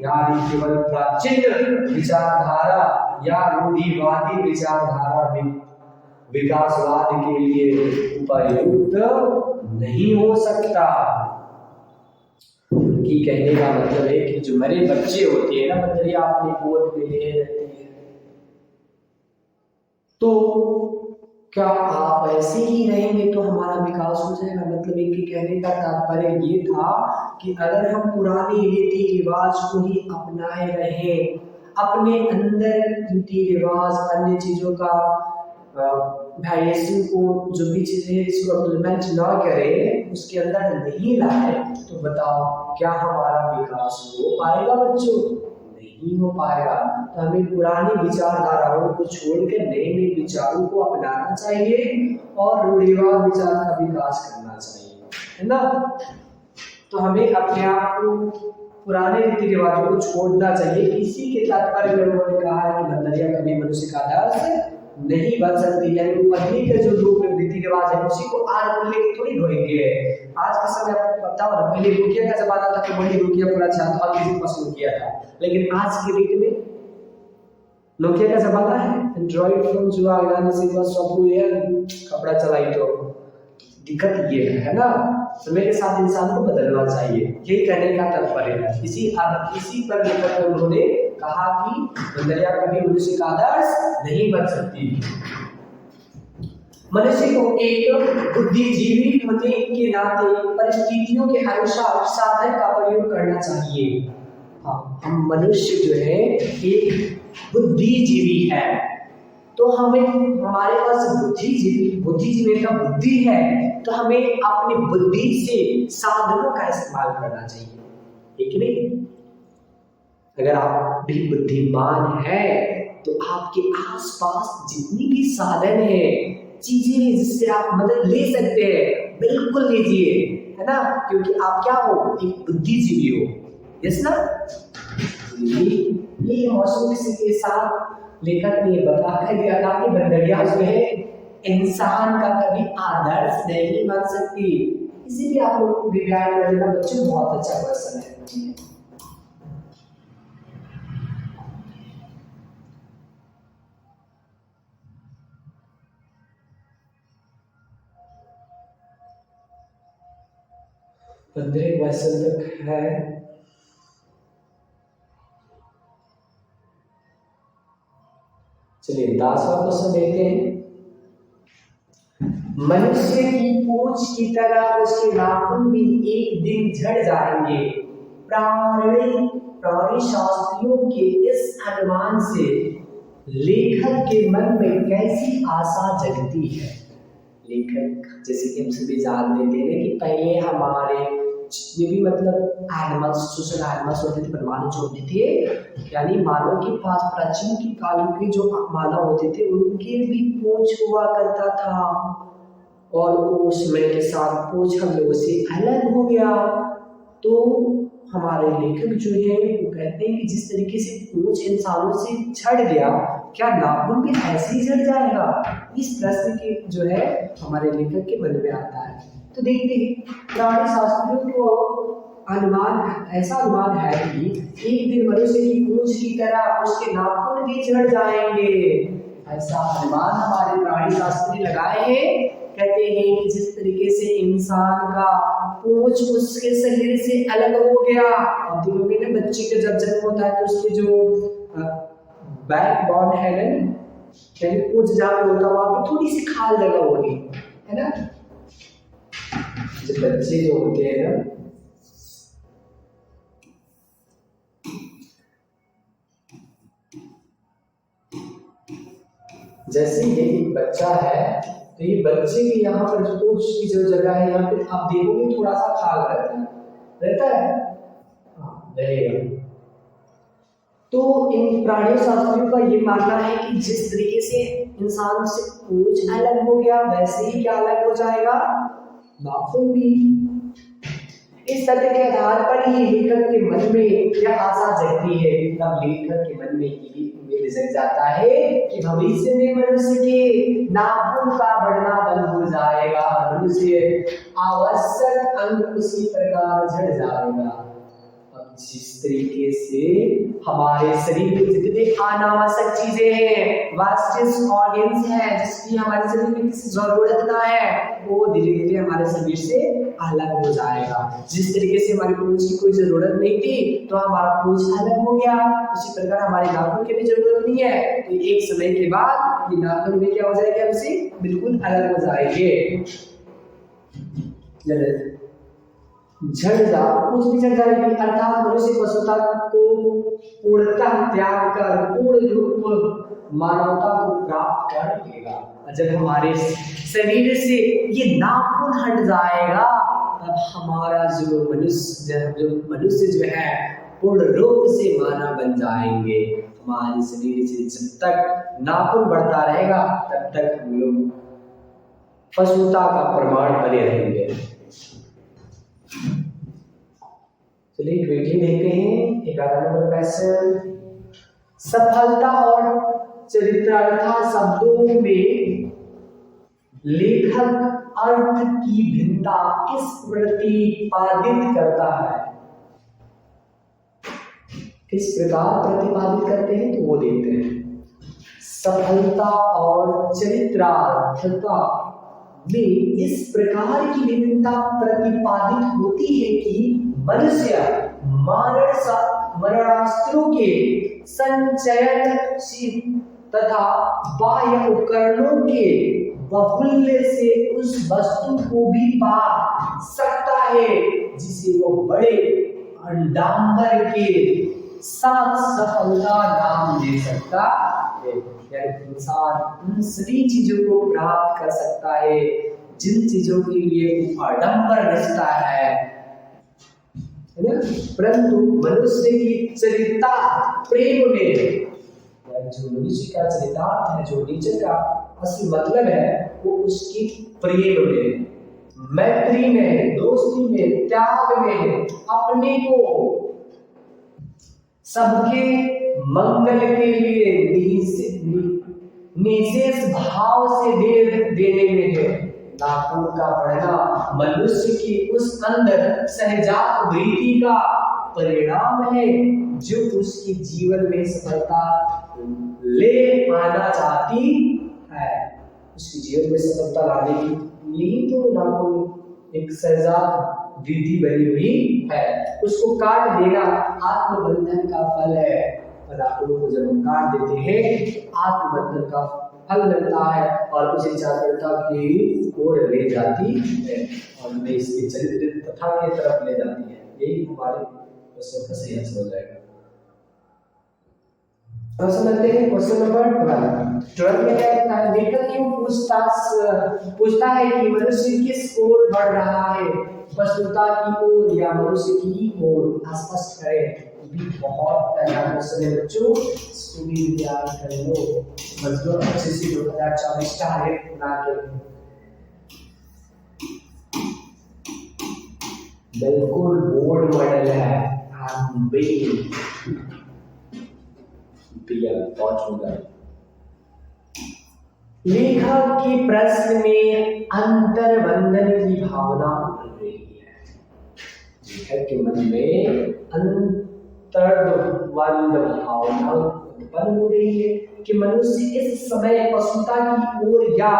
यानी केवल प्राचीन विचारधारा या रूढ़िवादी विचारधारा में विकासवाद के लिए उपयुक्त नहीं हो सकता। उनकी कहने का मतलब है कि जो मरे बच्चे होते हैं ना, बंदरिया अपने गोद में ले रहते हैं, तो क्या आप ऐसे ही रहेंगे तो हमारा विकास हो जाएगा। मतलब इनके कहने का तात्पर्य ये था कि अगर हम पुराने रीति रिवाज को ही अपनाए रहें, अपने अंदर रीति रिवाज अन्य चीजों का वेरिएशन को, जो भी चीजें हैं इसको इम्प्लीमेंट ना करें, उसके अंदर नहीं लाए, तो बताओ क्या हमारा विकास हो पाएगा बच्चों? नहीं हो पाएगा। तो हमें पुरानी विचारधाराओं को छोड़कर नए नए विचारों को अपनाना चाहिए और रूढ़िवाद विचार का विकास करना चाहिए, है ना। तो हमें अपने आप को पुराने रीति रिवाजों को छोड़ना चाहिए। इसी के तात्पर्य में उन्होंने कहा है कि बंदरिया कभी मनुष्य का आदर्श नहीं बन सकती। यानी पहले के जो लोग रीति रिवाज है उसी को आज बोलने की थोड़ी ढोएंगे। आज के समय आपको पता हो, पहले रुकिया का जमाना था तो बड़ी रुकिया पूरा छाता किसी पसंद किया था, लेकिन आज की डेट में नोकिया का जमाना है, एंड्रॉइड फोन जो आ गया से बस सब ये कपड़ा चलाई। तो दिक्कत ये है ना, समय के साथ इंसान को बदलना चाहिए, यही कहने का तात्पर्य है। इसी पर लेकर उन्होंने कहा कि बंदरिया कभी मनुष्य का आदर्श नहीं बन सकती। मनुष्य को एक बुद्धिजीवी होने के नाते परिस्थितियों के अनुसार साधन का प्रयोग करना चाहिए। हाँ, हम मनुष्य जो है एक बुद्धिजीवी है, तो हमें, हमारे पास बुद्धिजीवी का बुद्धि है, तो हमें अपनी बुद्धि से साधनों का इस्तेमाल करना चाहिए, ठीक नहीं? अगर आप भी बुद्धिमान है तो आपके आसपास जितनी भी साधन है, चीजें हैं जिससे आप मदद ले सकते हैं, बिल्कुल लीजिए, है ना? क्योंकि आप क्या हो, एक बुद्धिजीवी हो, यस ना? ये मौसम के साथ लेखक ने बताया गया था कि बंदरिया जो है इंसान का कभी आदर्श नहीं बन सकती। इसीलिए आप लोग को विज्ञान करने का बच्चों बहुत अच्छा क्वेश्चन है। 15 क्वेश्चन तक है। चलिए 10वां क्वेश्चन देखते हैं। मनुष्य की पूंछ की तरह उसके नाखून भी एक दिन झड़ जाएंगे। प्राणी शास्त्रियों के इस अनुमान से लेखक के मन में कैसी आशा जगती है? लेखक जैसे कि हम सभी जानते थे कि पहले हमारे जितने भी मतलब एनिमल्स, सोशल एनिमल्स होते थे, परमाणु जो होते थे, यानी मानव के पास प्राचीन के काल के जो मानव होते थे उनके भी पूंछ हुआ करता था, और वो समय के साथ पूंछ हम लोगों से अलग हो गया। तो हमारे लेखक जो है वो कहते हैं कि जिस तरीके से पूंछ इंसानों से झड़ गया, क्या नाखून भी ऐसे ही झड़ जाएगा? इस प्रश्न के जो है हमारे लेखक के मन में आता है। तो देखते हैं, प्राणी शास्त्रियों को ऐसा अनुमान है कि एक दिन मनुष्य की पूंछ की तरह उसके नाखून भी झड़ जाएंगे। ऐसा अनुमान हमारे प्राणी शास्त्री लगाए हैं। कहते हैं कि जिस तरीके से इंसान का पूंछ उसके शरीर से अलग हो गया, और देखोगे ना बच्चे का जब जन्म होता है तो उसके जो बैकबोन है ना, यानी पूंछ जहाँ पे होता है वहां पे थोड़ी सी खाल लगा होगी, है ना? जो बच्चे जो होते हैं ना, जैसे ये एक बच्चा है तो ये बच्चे के यहाँ पर पूंछ की जो जगह है यहाँ पे आप देखोगे थोड़ा सा खाल रहता है, हाँ रहेगा। तो इन प्राणी शास्त्रियों का ये मानना है कि जिस तरीके से इंसान से पूंछ अलग हो गया, वैसे ही क्या अलग हो जाएगा, नाखून भी। इस तथ्य के आधार पर ही लेखक के मन में यह आशा जगती है, तब लेखक के मन में ये उम्मीद जग जाता है कि भविष्य में मनुष्य के नाखून का बढ़ना बंद हो जाएगा, मनुष्य आवश्यक अंग उसी प्रकार झड़ जाएगा। अब जिस तरीके से हमारे शरीर में जितने अनावश्यक चीजें हैं, वास्टिस ऑर्गन्स हैं जिसकी हमारे शरीर में किसी जरूरत ना है, वो धीरे धीरे हमारे शरीर से अलग हो जाएगा। जिस तरीके से हमारी पूंछ की कोई जरूरत नहीं थी तो हमारा पूंछ अलग हो गया, उसी प्रकार हमारे नाखून की भी जरूरत नहीं है, तो एक समय के बाद ये नाखून भी क्या हो जाएगा, हमसे बिल्कुल अलग हो जाएंगे। झड़ जा कुछ भी झड़ जाएगी, अर्थात मनुष्य पशुता को पूर्णतः त्याग कर पूर्ण रूप मानवता को प्राप्त कर लेगा। जब हमारे शरीर से ये नाखून हट जाएगा तब हमारा जो मनुष्य जो है पूर्ण रूप से मानव बन जाएंगे। हमारे शरीर से जब तक नाखून बढ़ता रहेगा तब तक हम लोग पशुता का प्रमाण बने रहेंगे। चलिए क्विकली देखते हैं 11 नंबर क्वेश्चन। सफलता और चरित्रार्थ शब्दों में लेखक अर्थ की भिन्नता किस प्रतिपादित करता है? किस प्रकार प्रतिपादित करते हैं तो वो देखते हैं। सफलता और चरित्रार्थता में इस प्रकार की भिन्नता प्रतिपादित होती है कि मनुष्य मरणास्त्रों के संचयनशील तथा बाह्य उपकरणों के बाहुल्य से उस वस्तु को भी पा सकता है जिसे वो बड़े आडंबर के साथ सफलता नाम दे सकता है, यानी इंसान उन सभी चीजों को प्राप्त कर सकता है जिन चीजों के लिए वो आडंबर रचता है ना, परंतु मनुष्य की चरिता प्रेम में है। जो मनुष्य का चरितार्थ है, जो नेचर का असली मतलब है, वो उसकी प्रेम में, मैत्री में, दोस्ती में, त्याग में, अपने को सबके मंगल के लिए निशेष भाव से देने में है। नाखून का बढ़ना मनुष्य की उस अंदर सहजात वृत्ति का परिणाम है जो उसकी जीवन में सफलता ले आना चाहती है। उसके जीवन में सफलता लाने की यही तो नाखून एक सहजात वृत्ति बनी हुई है। उसको काट देना आत्मबंधन का फल है। और नाखून को जब हम काट देते हैं आत्मबंधन का फल मिलता है और उसे जागरूकता की ओर ले जाती है और हमें इसके चरित्र तथा की तरफ ले जाती है। यही हमारे क्वेश्चन का सही आंसर हो जाएगा। तो समझते हैं क्वेश्चन नंबर 12 में क्या कहता है, लेखक क्यों पूछता है कि मनुष्य किस ओर बढ़ रहा है, वस्तुता की ओर या मनुष्य की ओर? स्पष्ट करें। भी बहुत पहला क्वेश्चन है बच्चों, इसको भी तैयार कर लो बच्चों, अच्छे से 2024 टारगेट बना के। बिल्कुल बोर्ड मॉडल है। लेखक के प्रश्न में अंतर्बंधन की भावना उभर रही है। लेखक के मन में अंतर्बंध भावना उत्पन्न हो रही है कि मनुष्य इस समय पशुता की ओर या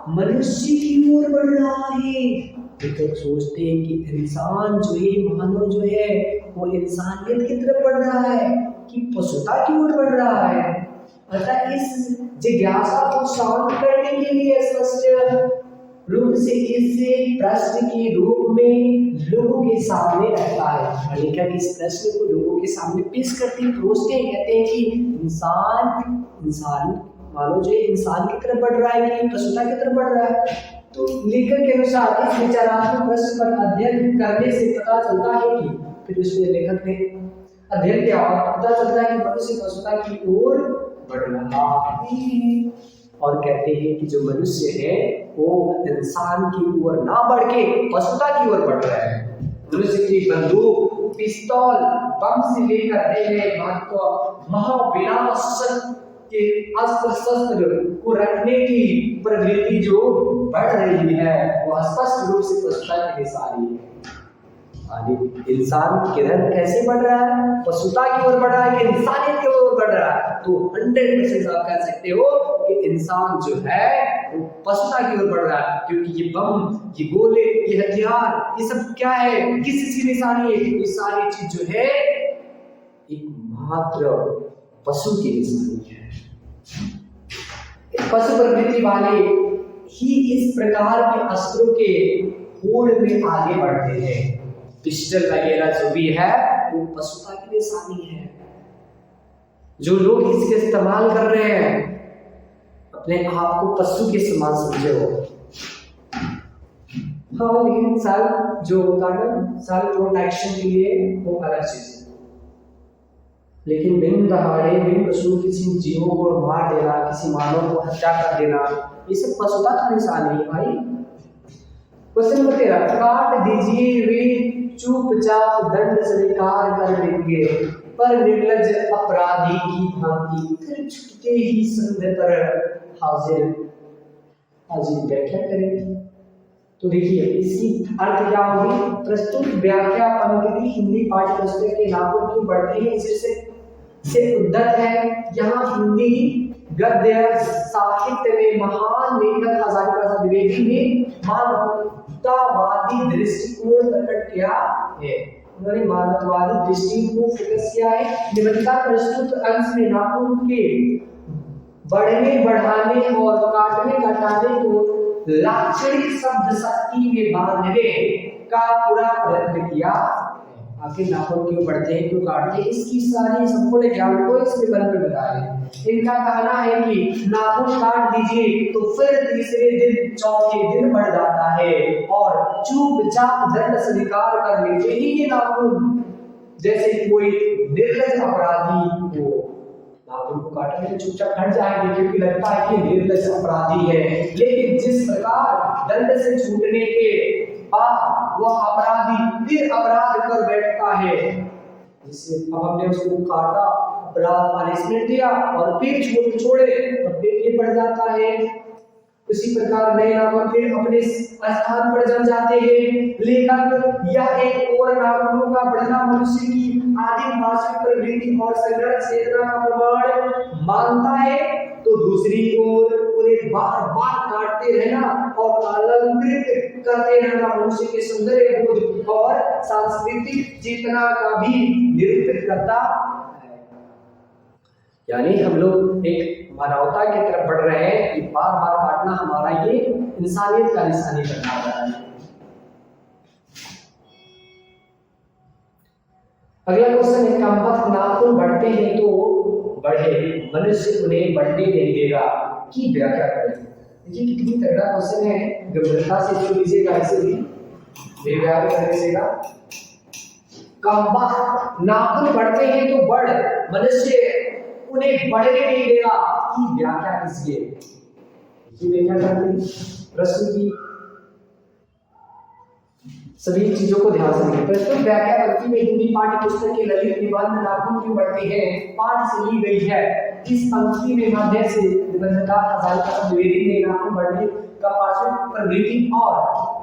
मनुष्य की ओर बढ़ रहा है। लेखक सोचते हैं कि इंसान जो है, मानव जो है, वो इंसानियत की तरफ बढ़ रहा है कि पशुता की ओर बढ़ रहा है। अतः इस जिज्ञासा को शांत करने के लिए स्पष्ट रूप से इसे प्रश्न के रूप में लोगों के सामने रखता है। लेखक इस प्रश्न को लोगों के सामने पेश करते हैं, परोसते हैं, कहते हैं कि इंसान मानो जो इंसान की तरफ बढ़ रहा है कि पशुता की तरफ बढ़ रहा है। तो लेखक के अनुसार इस विचारात्मक प्रश्न पर अध्ययन करने से पता चलता है कि फिर उसमें लेखक ने अध्ययन किया और पता चलता है कि मनुष्य पशुता की ओर बढ़ रहा है और कहते हैं कि जो मनुष्य है वो इंसान की ओर ना बढ़ के पशुता की ओर बढ़ रहा है। मनुष्य की बंदूक, पिस्तौल, बम से लेकर महाविनाश के अस्त्र शस्त्र को रखने की प्रवृत्ति जो बढ़ रही है वो स्पष्ट रूप से पशुता की निशानी है। इंसान किधर कैसे बढ़ रहा है? पशुता की ओर बढ़ रहा है कि इंसानियत की ओर बढ़ रहा है? तो 100% आप कह सकते हो कि इंसान जो है वो पशुता की ओर बढ़ रहा है, क्योंकि ये बम, ये गोले, ये हथियार, ये सब क्या है, किस चीज की निशानी है? ये सारी चीज जो है एक मात्र पशु की निशानी है। पशु प्रवृत्ति वाले ही इस प्रकार के अस्त्रों के होड़ में आगे बढ़ते हैं। पिस्टल वगैरह जो भी है वो पशुता की निशानी है। जो लोग इसके इस्तेमाल कर रहे हैं अपने आप को पशु के समान समझे हो। हाँ, लेकिन सेल्फ जो होता है ना, सेल्फ प्रोटेक्शन के लिए वो अलग चीज है। लेकिन बिन दहाड़े, बिन पशु किसी जीवों को मार देना, किसी मानव को हत्या कर देना, ये सब पशुता का निशानी है भाई। क्वेश्चन नंबर 13, काट दीजिए वे चुपचाप दंड स्वीकार कर लेंगे, पर निर्लज अपराधी की भांति फिर छुटते ही संधि पर हाजिर व्याख्या करें। तो देखिए इसकी अर्थ क्या होगी? प्रस्तुत व्याख्या पंक्ति हिंदी पाठ्य पुस्तक के नामों क्यों बढ़ते हैं से उद्धत है। यहाँ हिंदी गद्य साहित्य में महान लेखक हजारी प्रसाद द्विवेदी ने मानवतावादी दृष्टिकोण प्रकट किया है। उन्होंने मानवतावादी दृष्टिकोण को फोकस किया है। निबंधकार प्रस्तुत अंश में नाखून के बढ़ने, बढ़ाने और काटने, घटाने को लाक्षणिक शब्द शक्ति में बांधने का पूरा प्रयत्न किया। आखिर नाखून क्यों बढ़ते हैं, क्यों काटते हैं, इसकी सारी संपूर्ण ज्ञान को इस निबंध में बताया है। इनका कहना है कि नाखून काट दीजिए तो फिर तीसरे दिन चौथे दिन बढ़ जाता है और चुपचाप दंड स्वीकार कर लेते ही ये नाखून, जैसे कोई निर्लज अपराधी को नाखून को काटने से चुपचाप हट जाएंगे क्योंकि लगता है कि निर्लज अपराधी है। लेकिन जिस प्रकार दंड से छूटने के बाद वह अपराधी फिर अपराध कर बैठता है, जिससे अब हमने उसको काटा, अपराध पनिशमेंट दिया और फिर छोड़े तो फिर ये बढ़ जाता है। उसी प्रकार नए नाखून फिर अपने स्थान पर जम जाते हैं। लेखक यह एक और नाखूनों का बढ़ना मनुष्य की आदिम मानसिक प्रवृत्ति और संघर्ष चेतना का प्रमाण मानता है, तो दूसरी ओर उन्हें बार बार काटते रहना और अलंकृत करते रहना मनुष्य के सौंदर्य बोध और सांस्कृतिक चेतना का भी निरूपित करता है। यानी हम लोग एक मानवता की तरफ बढ़ रहे हैं कि बार बार काटना हमारा ये इंसानियत का निशानी करना रहा है। अगला क्वेश्चन है, कमबख्त नाखून बढ़ते हैं तो बढ़े, मनुष्य उन्हें बढ़ने नहीं देगा, की व्याख्या करें। देखिए कितनी तगड़ा क्वेश्चन है, गंभीरता से इसको लीजिएगा, इसे भी व्याख्या कर लीजिएगा। कमबख्त नाखून बढ़ते हैं तो बढ़, मनुष्य उन्हें बढ़ने नहीं देगा, की व्याख्या कीजिए। ये व्याख्या करते प्रश्न की सभी चीजों को ध्यान से देखें। प्रस्तुत व्याख्या पंक्ति में हिंदी पाठ्य पुस्तक के ललित निबंध नाखून क्यों बढ़ते हैं पाठ से ली गई है। इस पंक्ति में मध्य से निबंधकार हजारी का द्विवेदी ने नाखून बढ़ने का पार्श्व प्रवृत्ति और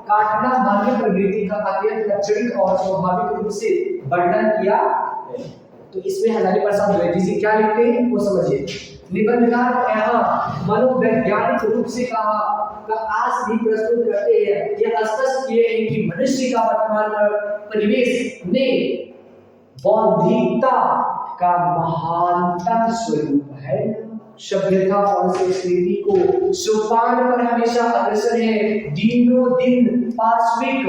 काटना बाह्य प्रवृत्ति का अत्यंत लक्षणिक और स्वाभाविक रूप से वर्णन किया है। तो इसमें हजारी प्रसाद द्विवेदी जी क्या लिखते हैं वो समझिए। निबंधकार यहाँ मनोवैज्ञानिक रूप से कहा का आज भी प्रस्तुत करते हैं। यह स्पष्ट किए हैं कि मनुष्य का वर्तमान परिवेश ने बौद्धिकता का महानतम स्वरूप है। सभ्यता और संस्कृति को सोपान पर हमेशा अग्रसर है। दिनों दिन पार्श्विक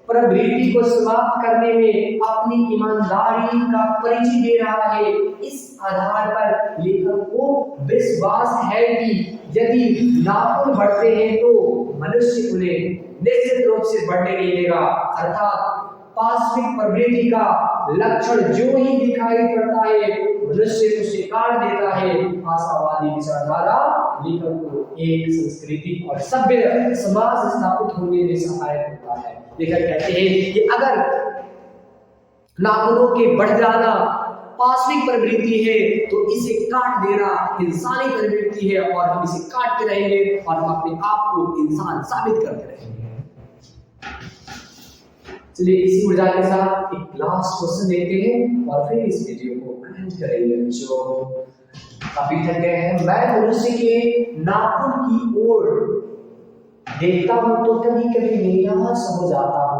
प्रवृत्ति को समाप्त करने में अपनी ईमानदारी का परिचय दे रहा है। इस आधार पर लेखक को विश्वास है कि यदि नाखून बढ़ते हैं तो मनुष्य उन्हें निश्चित रूप से बढ़ने नहीं देगा, अर्थात पार्श्विक प्रवृत्ति का लक्षण जो ही दिखाई पड़ता है मनुष्य उसे काट देता है। आशावादी विचारधारा लेखक को एक संस्कृति और सभ्य समाज स्थापित होने में सहायक होता है। लेखक कहते हैं कि अगर नाखूनों के बढ़ जाना पार्श्विक प्रवृत्ति है तो इसे काट देना इंसानी प्रवृत्ति है और हम इसे काटते रहेंगे और हम अपने आप को इंसान साबित करते रहेंगे। चलिए इसी ऊर्जा के साथ एक लास्ट क्वेश्चन देखते हैं और फिर इस वीडियो को एंड करेंगे। जो काफी थक गए हैं। मैं मनुष्य के नाखून की ओर देखता हूं तो कभी कभी निराश हो जाता हूं।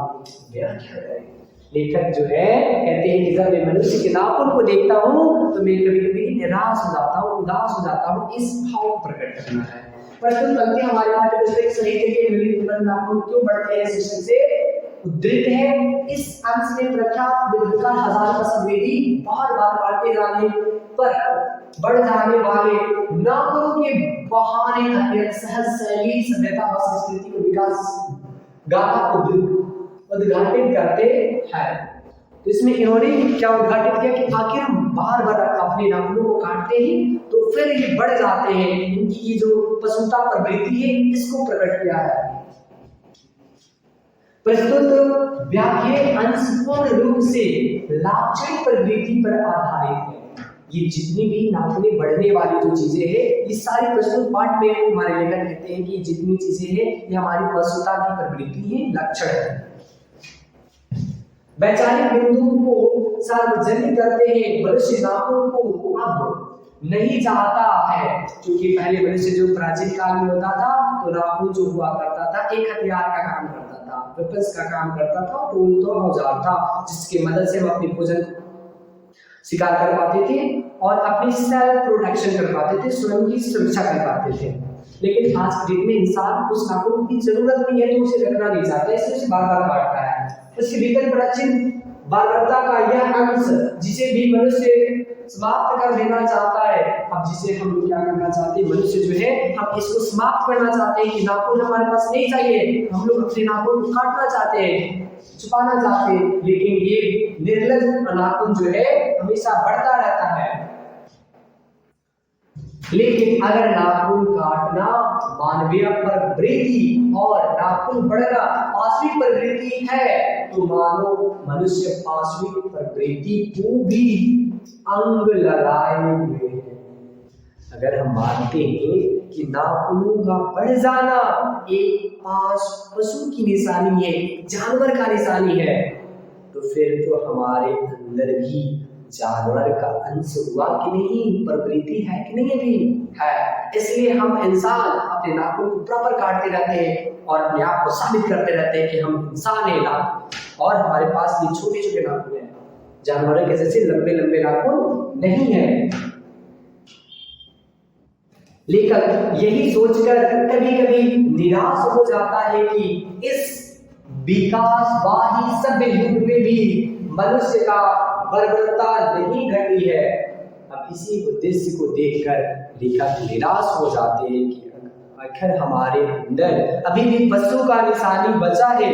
व्याख्या करें। लेखक जो है कहते हैं कि जब मैं मनुष्य के नाखून को देखता हूं तो मैं कभी कभी निराश हो जाता हूं, उदास हो जाता हूं। इस भाव को प्रकट करना है। प्रथम पंक्ति हमारे पाठ पुस्तक साहित्य के ललित निबंध नाखून क्यों बढ़ते हैं शीर्षक से उद्धृत है। इस अंश में प्रख्यात विद्वान हजारी प्रसाद द्विवेदी बार बार काटे जाने पर बढ़ जाने वाले नाखूनों के बहाने अत्यंत सहज शैली सभ्यता और संस्कृति को विकास गाथा को उद्घाटित करते हैं। तो इसमें इन्होंने क्या उद्घाटित किया कि आखिर हम बार बार अपने नाखूनों को काटते हैं तो फिर ये बढ़ जाते हैं। इनकी ये जो पशुता प्रवृत्ति है इसको प्रकट किया है। प्रस्तुत व्याख्या अंश पूर्ण रूप से लाक्षणिक प्रवृत्ति पर आधारित है। ये जितनी भी नाखूने बढ़ने वाली जो चीजें हैं ये सारी प्रस्तुत पाठ में हमारे लेखक कहते हैं कि जितनी चीजें हैं ये हमारी पशुता की प्रवृत्ति है, लक्षण है। वैचारिक बिंदु को सार्वजनिक करते हैं। मनुष्य नाखून को अब नहीं चाहता है, क्योंकि पहले मनुष्य जो प्राचीन काल में होता था तो नाखून जो हुआ करता था एक हथियार का काम करता था, वेपन्स का काम करता था, टूल तो औजार था जिसकी मदद से हम अपने भोजन शिकार कर पाते थे और अपनी सेल्फ प्रोटेक्शन कर पाते थे, स्वयं की सुरक्षा कर पाते थे। लेकिन आज के दिन में इंसान उस नाखून की जरूरत नहीं है तो उसे रखना नहीं चाहता, इसलिए उसे बार बार काटता है। उसके भीतर प्राचीन बर्बरता का यह अंश जिसे भी मनुष्य समाप्त कर देना चाहता है, अब जिसे हम लोग क्या करना चाहते हैं, मनुष्य जो है हम इसको समाप्त करना चाहते हैं कि नाखून हमारे पास नहीं चाहिए, हम लोग अपने नाखून को काटना चाहते हैं, छुपाना चाहते हैं, लेकिन ये निर्लज नाखून जो है हमेशा बढ़ता रहता है। लेकिन अगर नाखून काटना मानवीय प्रवृत्ति और नाखून बढ़ना पाशविक प्रवृत्ति है, तो मानो मनुष्य पाशविक प्रवृत्ति को भी अंग लगाए हुए है। अगर हम मानते हैं कि नाखूनों का बढ़ जाना एक पशु की निशानी है, जानवर का निशानी है, तो फिर तो हमारे अंदर भी जानवर का अंश हुआ कि नहीं, प्रवृत्ति है कि नहीं, अभी है। इसलिए हम इंसान अपने नाखून को प्रॉपर काटते रहते हैं और अपने आप को साबित करते रहते हैं कि हम इंसान हैं ना, और हमारे पास ये छोटे छोटे नाखून हैं, जानवरों के जैसे लंबे लंबे नाखून नहीं है। लेकिन यही सोचकर कभी कभी निराश हो जाता है कि इस विकासवादी सभ्य युग में भी मनुष्य का बर्बरता नहीं घटी है। अब इसी उद्देश्य को देखकर लेखक निराश हो जाते हैं कि आखिर हमारे अंदर अभी भी पशु का निशानी बचा है,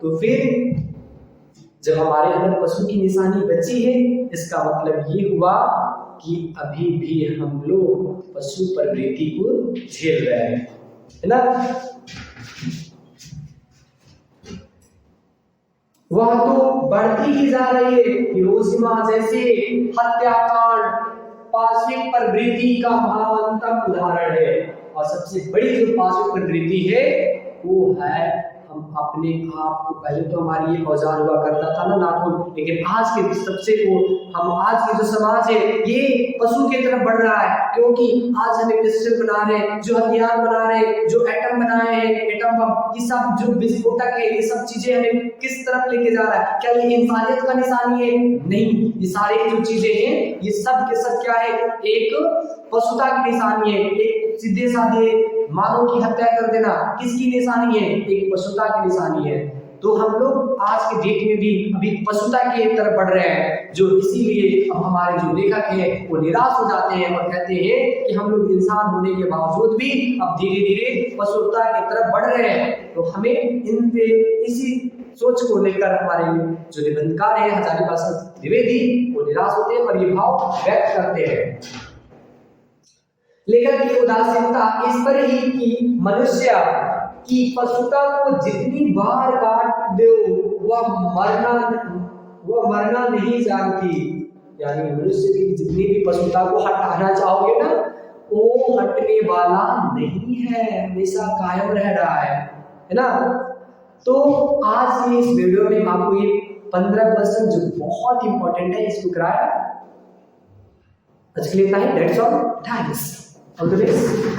तो फिर जब हमारे अंदर पशु की निशानी बची है, इसका मतलब ये हुआ कि अभी भी हम लोग पशु प्रवृत्ति को झेल रहे हैं, है ना। वह तो बढ़ती ही जा रही है। हिरोशिमा जैसे हत्याकांड पाशविक प्रवृत्ति का महानतम उदाहरण है, और सबसे बड़ी जो पाशविक प्रवृत्ति है वो है हम अपने आप को, पहले तो हमारी ये औजार हुआ करता था ना नाखून, लेकिन आज के सबसे को हम आज की जो समाज है ये पशु की तरफ बढ़ रहा है, क्योंकि आज हमें पिस्टल बना रहे हैं, जो हथियार बना रहे हैं, जो एटम बनाए हैं, एटम बम, ये सब जो विस्फोटक है, ये सब चीजें हमें किस तरफ लेके जा रहा है। क्या ये इंसानियत का निशानी है? नहीं, ये सारे जो चीजें हैं ये सब के सब क्या है, एक पशुता की निशानी है। एक सीधे साधे मानव की हत्या कर देना किसकी निशानी है? एक पशुता की निशानी है। तो हम लोग आज के डेट में भी अभी पशुता की तरफ बढ़ रहे हैं, जो इसीलिए अब हमारे जो लेखक हैं वो निराश हो जाते हैं और कहते हैं कि हम लोग इंसान होने के बावजूद भी अब धीरे धीरे पशुता की तरफ बढ़ रहे हैं। तो हमें इन पे इसी सोच को लेकर हमारे जो निबंधकार है हजारीबाग द्विवेदी वो निराश होते हैं और ये भाव व्यक्त करते हैं। लेखक की उदासीनता इस पर ही कि मनुष्य की पशुता को जितनी बार काट दो वह मरना नहीं जानती। यानी मनुष्य की जितनी भी पशुता को हटाना चाहोगे ना, वो हटने वाला नहीं है, हमेशा कायम रह रहा है ना। तो आज ये इस वीडियो में आपको ये 15% जो बहुत इंपॉर्टेंट है इसको कराया। आज के लिए इतना ही। That's all. Thanks. All the best.